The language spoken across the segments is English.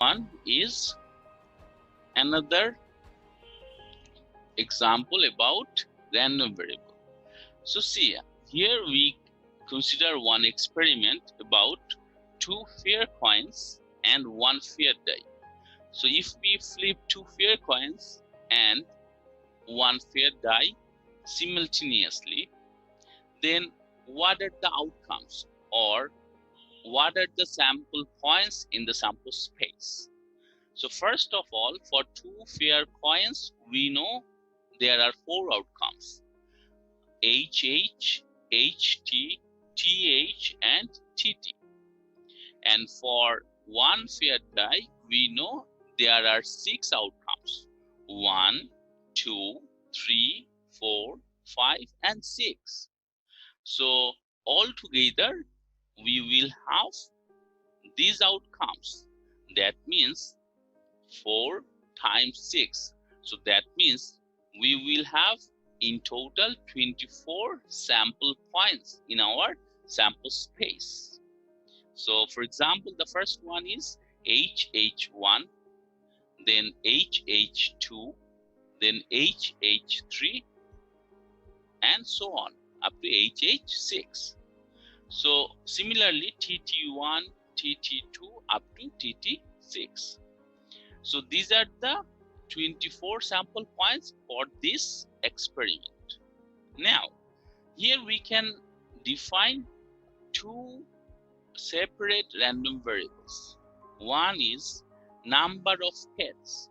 one is another example about random variable. So see, here we consider one experiment about 2 fair coins and 1 fair die. So if we flip 2 fair coins and 1 fair die simultaneously, then what are the outcomes, or what are the sample points in the sample space? So first of all, for 2 fair coins, we know there are 4 outcomes: HH, HT, TH, and TT. And for 1 fair die, we know there are 6 outcomes: 1, 2, 3, 4, 5, and 6. So altogether, we will have these outcomes. That means 4 times 6. So that means we will have in total 24 sample points in our sample space. So for example, the first one is HH1, then HH2, then HH3, and so on up to HH6. So similarly, TT1, TT2 up to TT6. So these are the 24 sample points for this experiment. Now, here we can define 2 separate random variables. One is number of heads.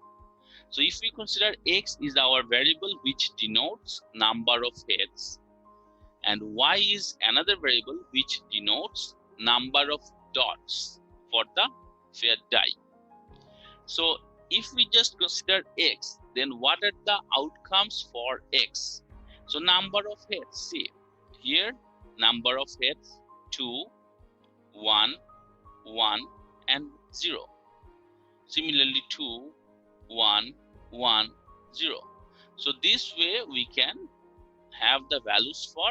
So if we consider X is our variable which denotes number of heads, and Y is another variable which denotes number of dots for the fair die. So if we just consider X, then what are the outcomes for X? So number of heads, see here, number of heads 2, 1, 1, and 0. Similarly 2, 1, 1, 0. So this way we can have the values for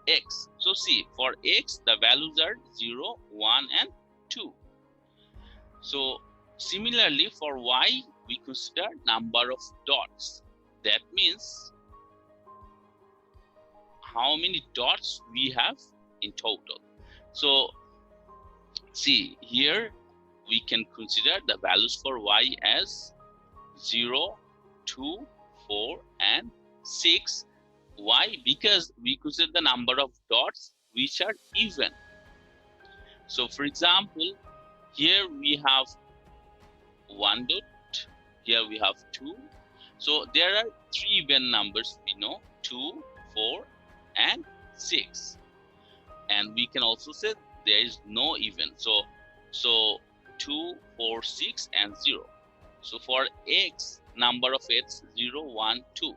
X. So see, for X the values are 0, 1, and 2. So similarly for Y we consider number of dots. That means how many dots we have in total. So see, here we can consider the values for Y as 0, 2, 4, and 6. Why? Because we consider the number of dots which are even. So for example, here we have 1 dot, here we have 2. So there are 3 even numbers we know: 2, 4, and 6. And we can also say there is no even. So 2, 4, 6, and 0. So for X, number of heads 0, 1, 2.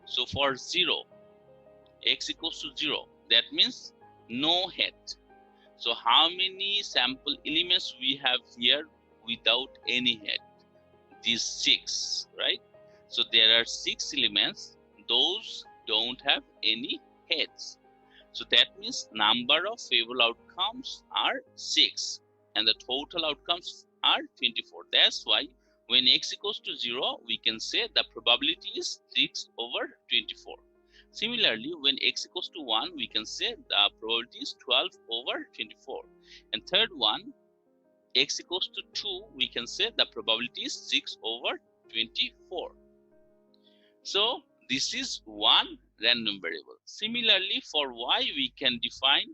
So for 0, X equals to 0. That means no head. So how many sample elements we have here without any head? These 6, right? So there are 6 elements. Those don't have any heads. So that means number of favorable outcomes are 6, and the total outcomes are 24. That's why when X equals to 0, we can say the probability is 6 over 24. Similarly, when X equals to 1, we can say the probability is 12 over 24. And third one, X equals to 2, we can say the probability is 6 over 24. So this is one random variable. Similarly, for Y, we can define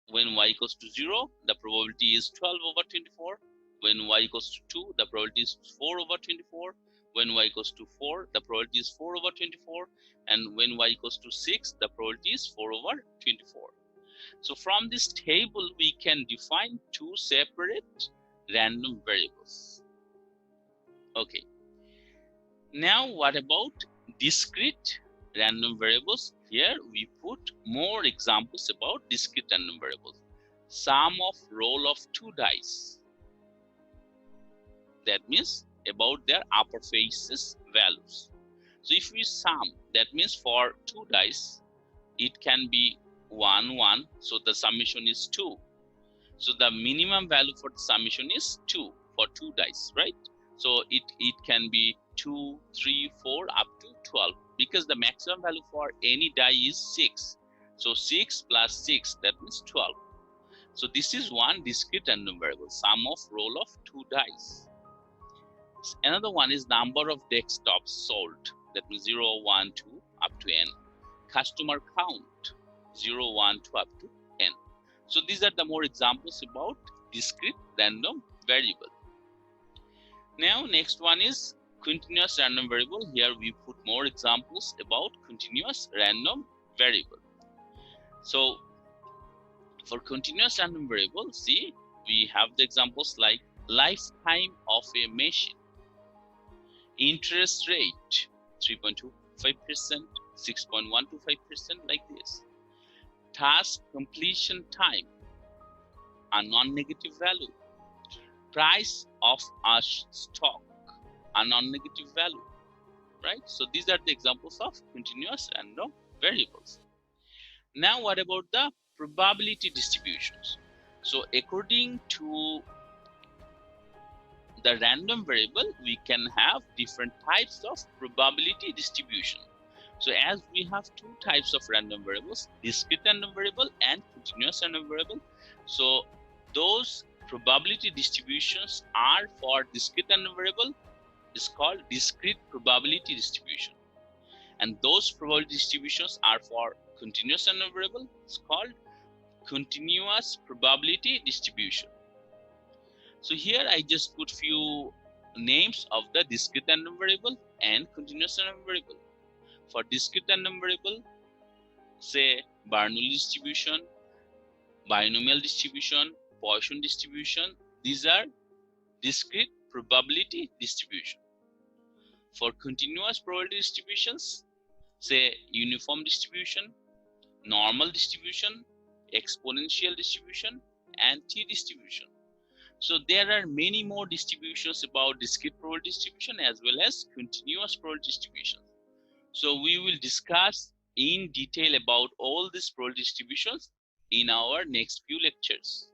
when Y equals to 0, the probability is 12 over 24. When Y equals to 2, the probability is 4 over 24. When Y equals to 4, the probability is 4 over 24. And when Y equals to 6, the probability is 4 over 24. So from this table, we can define 2 separate random variables. Okay. Now what about discrete random variables? Here we put more examples about discrete random variables. Sum of roll of 2 dice. That means about their upper faces values. So if we sum, that means for 2 dice, it can be 1, 1. So the summation is 2. So the minimum value for the summation is 2 for 2 dice, right? So it can be 2, 3, 4 up to 12, because the maximum value for any die is 6. So 6 plus 6, that means 12. So this is one discrete random variable, sum of roll of 2 dice. Another one is number of desktops sold, that means 0, 1, 2 up to n. Customer count, 0, 1, 2 up to n. So these are the more examples about discrete random variable. Now next one is continuous random variable. Here we put more examples about continuous random variable. So for continuous random variable, see, we have the examples like lifetime of a machine, interest rate 3.25%, 6.125%, like this. Task completion time, a non-negative value. Price of a stock, a non-negative value, right? So these are the examples of continuous random variables. Now what about the probability distributions? So according to the random variable, we can have different types of probability distribution. So as we have two types of random variables, discrete random variable and continuous random variable. So those probability distributions are for discrete random variable is called discrete probability distribution. And those probability distributions are for continuous random variable, it's called continuous probability distribution. So here I just put few names of the discrete random variable and continuous random variable. For discrete random variable, say Bernoulli distribution, binomial distribution, Poisson distribution, these are discrete probability distribution. For continuous probability distributions, say uniform distribution, normal distribution, exponential distribution, and T distribution. So there are many more distributions about discrete probability distribution as well as continuous probability distribution. So we will discuss in detail about all these probability distributions in our next few lectures.